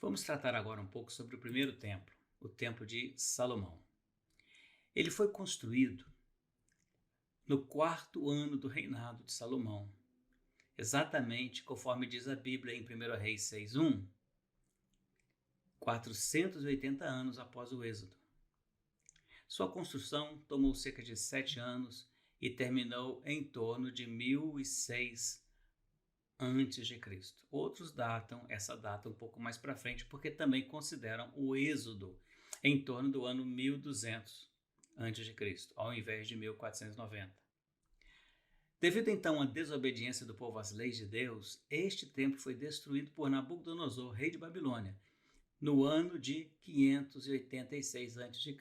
Vamos tratar agora um pouco sobre o primeiro templo, o Templo de Salomão. Ele foi construído no quarto ano do reinado de Salomão, exatamente conforme diz a Bíblia em 1 Reis 6:1, 480 anos após o Êxodo. Sua construção tomou cerca de 7 anos e terminou em torno de 1006 a.C. Outros datam essa data um pouco mais para frente, porque também consideram o Êxodo em torno do ano 1200 a.C., ao invés de 1490. Devido então à desobediência do povo às leis de Deus, este templo foi destruído por Nabucodonosor, rei de Babilônia, no ano de 586 a.C.,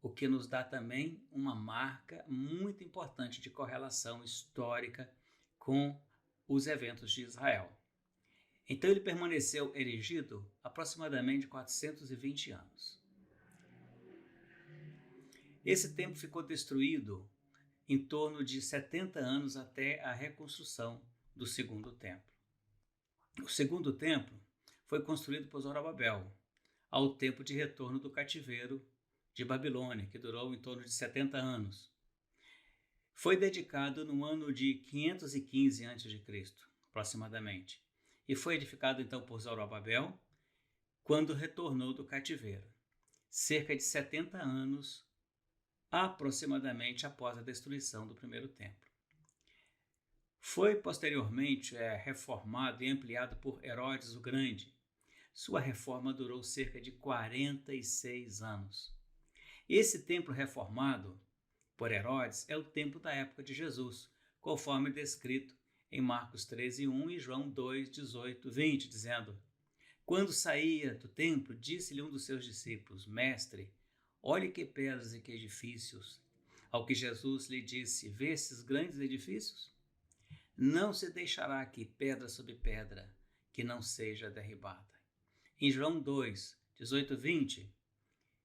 o que nos dá também uma marca muito importante de correlação histórica com os eventos de Israel. Então ele permaneceu erigido aproximadamente 420 anos. Esse templo ficou destruído em torno de 70 anos até a reconstrução do segundo templo. O segundo templo foi construído por Zorobabel, ao tempo de retorno do cativeiro de Babilônia, que durou em torno de 70 anos. Foi dedicado no ano de 515 a.C., aproximadamente, e foi edificado então por Zorobabel quando retornou do cativeiro, cerca de 70 anos aproximadamente após a destruição do primeiro templo. Foi posteriormente reformado e ampliado por Herodes o Grande. Sua reforma durou cerca de 46 anos. Esse templo reformado por Herodes é o templo da época de Jesus, conforme descrito em Marcos 13:1 e João 2:18-20, dizendo: Quando saía do templo, disse-lhe um dos seus discípulos: Mestre, olhe que pedras e que edifícios. Ao que Jesus lhe disse: Vê esses grandes edifícios? Não se deixará aqui pedra sobre pedra que não seja derribada. Em João 2:18-20,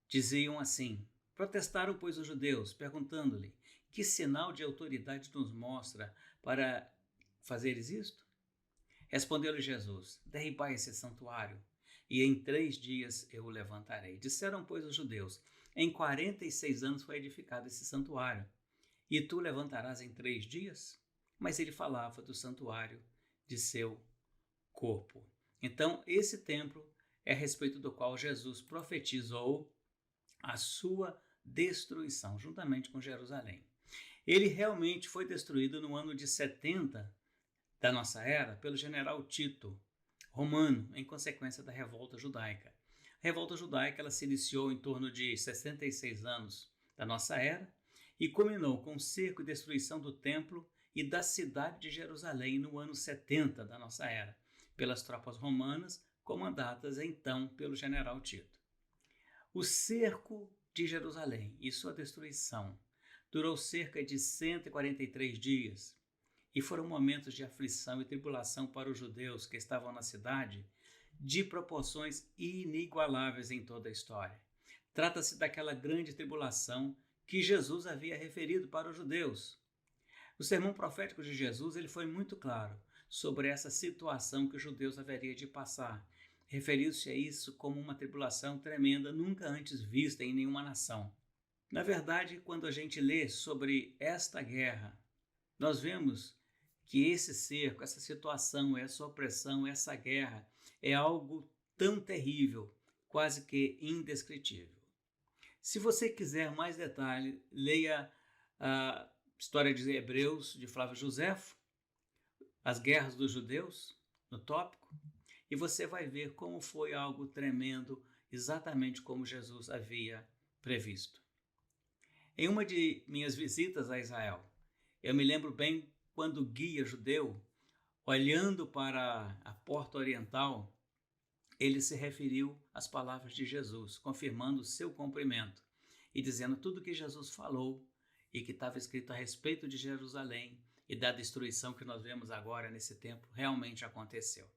diziam assim: Protestaram, pois, os judeus, perguntando-lhe: Que sinal de autoridade nos mostra para fazeres isto? Respondeu-lhe Jesus: Derribai esse santuário, e em 3 dias eu o levantarei. Disseram, pois, os judeus: Em 46 anos foi edificado esse santuário, e tu levantarás em 3 dias? Mas ele falava do santuário de seu corpo. Então, esse templo é a respeito do qual Jesus profetizou a sua destruição, juntamente com Jerusalém. Ele realmente foi destruído no ano de 70 da nossa era pelo general Tito, romano, em consequência da revolta judaica. A revolta judaica ela se iniciou em torno de 66 anos da nossa era e culminou com o cerco e destruição do templo e da cidade de Jerusalém no ano 70 da nossa era, pelas tropas romanas, comandadas então pelo general Tito. O cerco de Jerusalém e sua destruição durou cerca de 143 dias e foram momentos de aflição e tribulação para os judeus que estavam na cidade de proporções inigualáveis em toda a história. Trata-se daquela grande tribulação que Jesus havia referido para os judeus. O sermão profético de Jesus ele foi muito claro sobre essa situação que os judeus haveriam de passar, referiu-se a isso como uma tribulação tremenda, nunca antes vista em nenhuma nação. Na verdade, quando a gente lê sobre esta guerra, nós vemos que esse cerco, essa situação, essa opressão, essa guerra é algo tão terrível, quase que indescritível. Se você quiser mais detalhe, leia a História de Hebreus, de Flávio Joséfo, As Guerras dos Judeus, no tópico, e você vai ver como foi algo tremendo, exatamente como Jesus havia previsto. Em uma de minhas visitas a Israel, eu me lembro bem quando o guia judeu, olhando para a porta oriental, ele se referiu às palavras de Jesus, confirmando o seu cumprimento e dizendo tudo o que Jesus falou e que estava escrito a respeito de Jerusalém e da destruição que nós vemos agora nesse templo realmente aconteceu.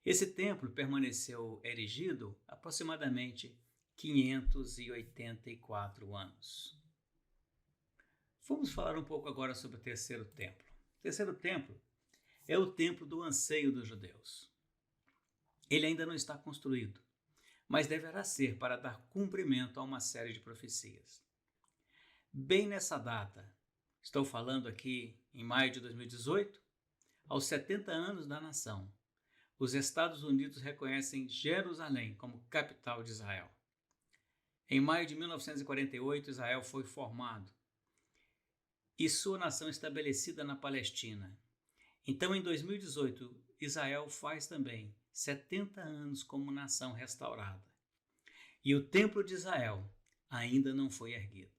Esse templo permaneceu erigido aproximadamente 584 anos. Vamos falar um pouco agora sobre o terceiro templo. O terceiro templo é o templo do anseio dos judeus. Ele ainda não está construído, mas deverá ser para dar cumprimento a uma série de profecias. Bem nessa data, estou falando aqui em maio de 2018, aos 70 anos da nação, os Estados Unidos reconhecem Jerusalém como capital de Israel. Em maio de 1948, Israel foi formado e sua nação estabelecida na Palestina. Então, em 2018, Israel faz também 70 anos como nação restaurada. E o Templo de Israel ainda não foi erguido.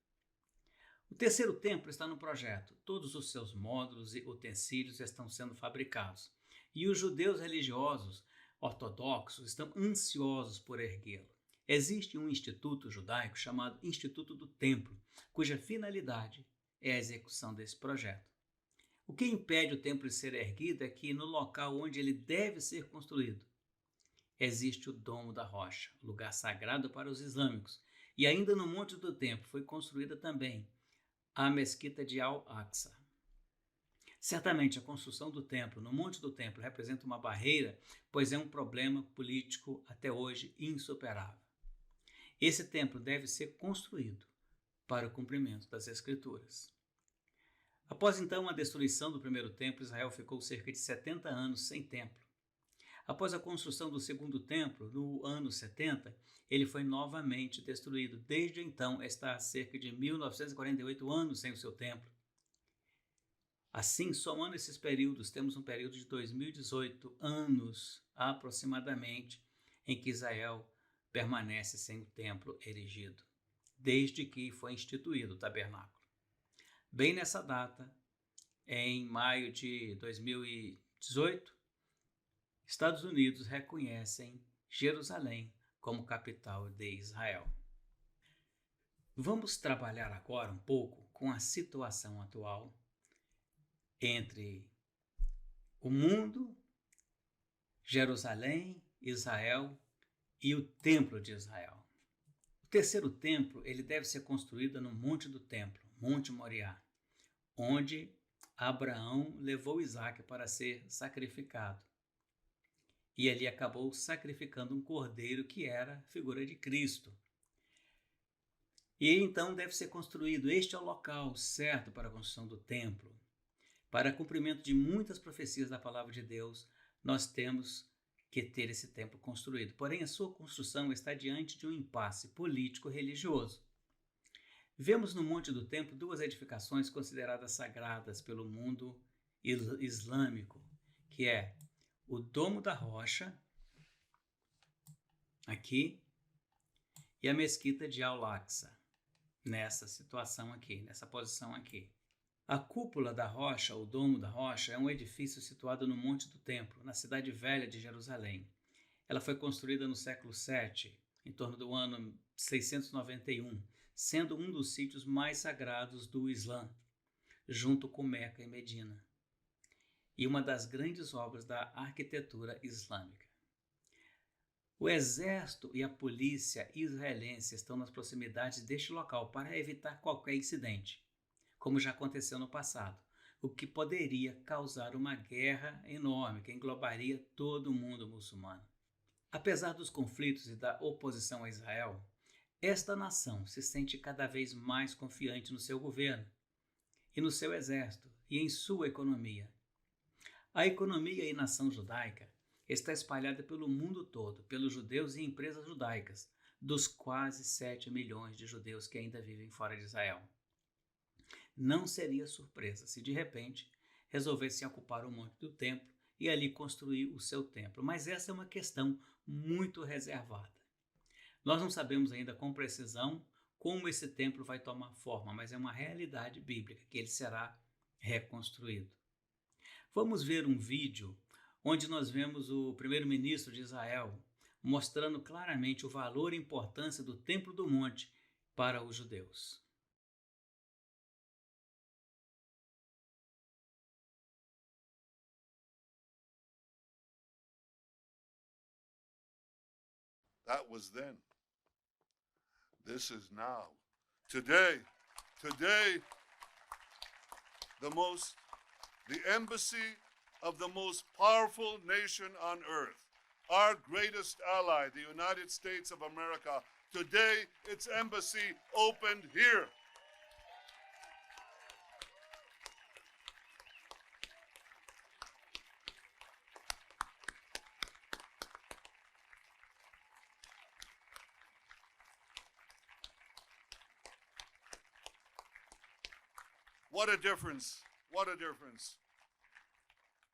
O terceiro templo está no projeto. Todos os seus módulos e utensílios estão sendo fabricados. E os judeus religiosos ortodoxos estão ansiosos por erguê-lo. Existe um instituto judaico chamado Instituto do Templo, cuja finalidade é a execução desse projeto. O que impede o templo de ser erguido é que no local onde ele deve ser construído, existe o Domo da Rocha, lugar sagrado para os islâmicos. E ainda no Monte do Templo foi construída também a Mesquita de Al-Aqsa. Certamente a construção do templo no Monte do Templo representa uma barreira, pois é um problema político até hoje insuperável. Esse templo deve ser construído para o cumprimento das Escrituras. Após então a destruição do primeiro templo, Israel ficou cerca de 70 anos sem templo. Após a construção do segundo templo, no ano 70, ele foi novamente destruído. Desde então, está há cerca de 1948 anos sem o seu templo. Assim, somando esses períodos, temos um período de 2018 anos, aproximadamente, em que Israel permanece sem o templo erigido, desde que foi instituído o tabernáculo. Bem nessa data, em maio de 2018, Estados Unidos reconhecem Jerusalém como capital de Israel. Vamos trabalhar agora um pouco com a situação atual entre o mundo, Jerusalém, Israel e o Templo de Israel. O terceiro templo ele deve ser construído no Monte do Templo, Monte Moriá, onde Abraão levou Isaque para ser sacrificado. E ali acabou sacrificando um cordeiro que era figura de Cristo. E então deve ser construído. Este é o local certo para a construção do templo. Para cumprimento de muitas profecias da palavra de Deus, nós temos que ter esse templo construído. Porém, a sua construção está diante de um impasse político-religioso. Vemos no Monte do Templo duas edificações consideradas sagradas pelo mundo islâmico, que é o Domo da Rocha, aqui, e a Mesquita de Al-Aqsa, nessa situação aqui, nessa posição aqui. A Cúpula da Rocha, ou Domo da Rocha, é um edifício situado no Monte do Templo, na cidade velha de Jerusalém. Ela foi construída no século VII, em torno do ano 691, sendo um dos sítios mais sagrados do Islã, junto com Meca e Medina, e uma das grandes obras da arquitetura islâmica. O exército e a polícia israelense estão nas proximidades deste local para evitar qualquer incidente, como já aconteceu no passado, o que poderia causar uma guerra enorme que englobaria todo o mundo muçulmano. Apesar dos conflitos e da oposição a Israel, esta nação se sente cada vez mais confiante no seu governo e no seu exército e em sua economia. A economia e nação judaica está espalhada pelo mundo todo, pelos judeus e empresas judaicas, dos quase 7 milhões de judeus que ainda vivem fora de Israel. Não seria surpresa se de repente resolvessem ocupar o Monte do Templo e ali construir o seu templo, mas essa é uma questão muito reservada. Nós não sabemos ainda com precisão como esse templo vai tomar forma, mas é uma realidade bíblica que ele será reconstruído. Vamos ver um vídeo onde nós vemos o primeiro-ministro de Israel mostrando claramente o valor e importância do Templo do Monte para os judeus. That was then. This is now. Today, the embassy of the most powerful nation on earth, our greatest ally, the United States of America, today its embassy opened here. What a difference. What a difference.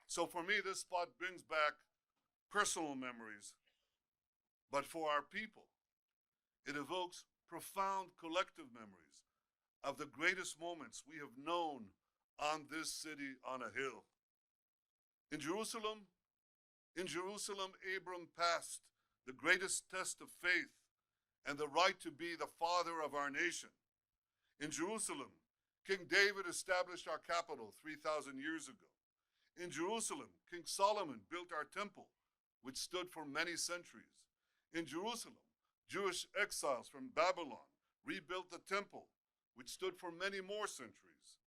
So for me, this spot brings back personal memories. But for our people, it evokes profound collective memories of the greatest moments we have known on this city on a hill. In Jerusalem, Abram passed the greatest test of faith and the right to be the father of our nation. In Jerusalem, King David established our capital 3,000 years ago. In Jerusalem, King Solomon built our temple, which stood for many centuries. In Jerusalem, Jewish exiles from Babylon rebuilt the temple, which stood for many more centuries.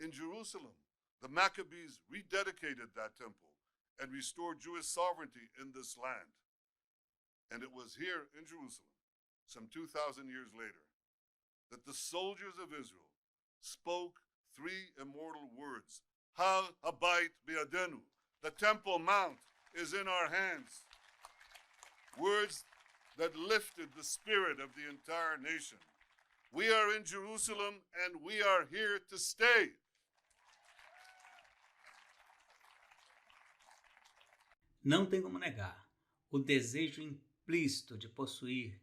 In Jerusalem, the Maccabees rededicated that temple and restored Jewish sovereignty in this land. And it was here in Jerusalem, some 2,000 years later, that the soldiers of Israel spoke three immortal words: Har Habayit Biadenu, the Temple Mount is in our hands. Words that lifted the spirit of the entire nation. We are in Jerusalem and we are here to stay. Não tem como negar, o desejo implícito de possuir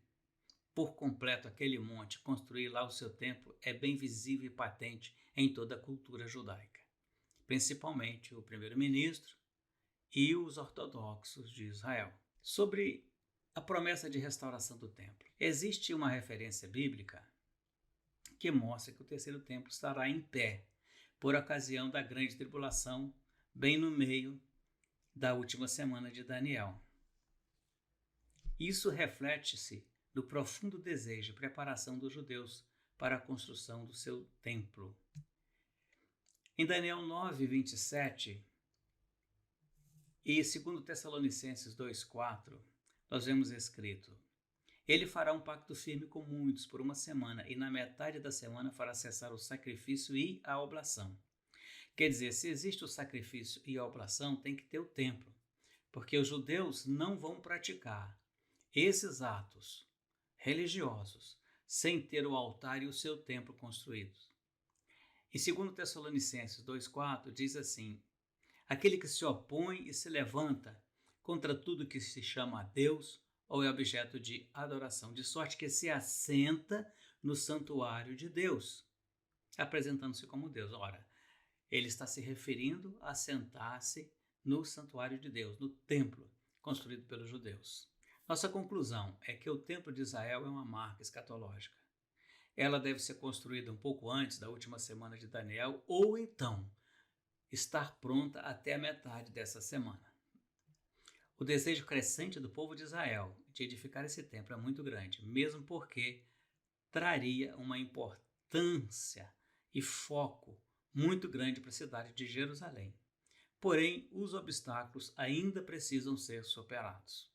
por completo aquele monte, construir lá o seu templo, é bem visível e patente em toda a cultura judaica, principalmente o primeiro-ministro e os ortodoxos de Israel. Sobre a promessa de restauração do templo, existe uma referência bíblica que mostra que o terceiro templo estará em pé por ocasião da grande tribulação, bem no meio da última semana de Daniel. Isso reflete-se do profundo desejo e preparação dos judeus para a construção do seu templo. Em Daniel 9, 27 e 2 Tessalonicenses 2,4, nós vemos escrito: Ele fará um pacto firme com muitos por uma semana, e na metade da semana fará cessar o sacrifício e a oblação. Quer dizer, se existe o sacrifício e a oblação, tem que ter o templo, porque os judeus não vão praticar esses atos religiosos sem ter o altar e o seu templo construídos. Em 2 Tessalonicenses 2,4 diz assim: Aquele que se opõe e se levanta contra tudo que se chama a Deus ou é objeto de adoração, de sorte que se assenta no santuário de Deus, apresentando-se como Deus. Ora, ele está se referindo a sentar-se no santuário de Deus, no templo construído pelos judeus. Nossa conclusão é que o templo de Israel é uma marca escatológica. Ela deve ser construída um pouco antes da última semana de Daniel, ou então estar pronta até a metade dessa semana. O desejo crescente do povo de Israel de edificar esse templo é muito grande, mesmo porque traria uma importância e foco muito grande para a cidade de Jerusalém. Porém, os obstáculos ainda precisam ser superados.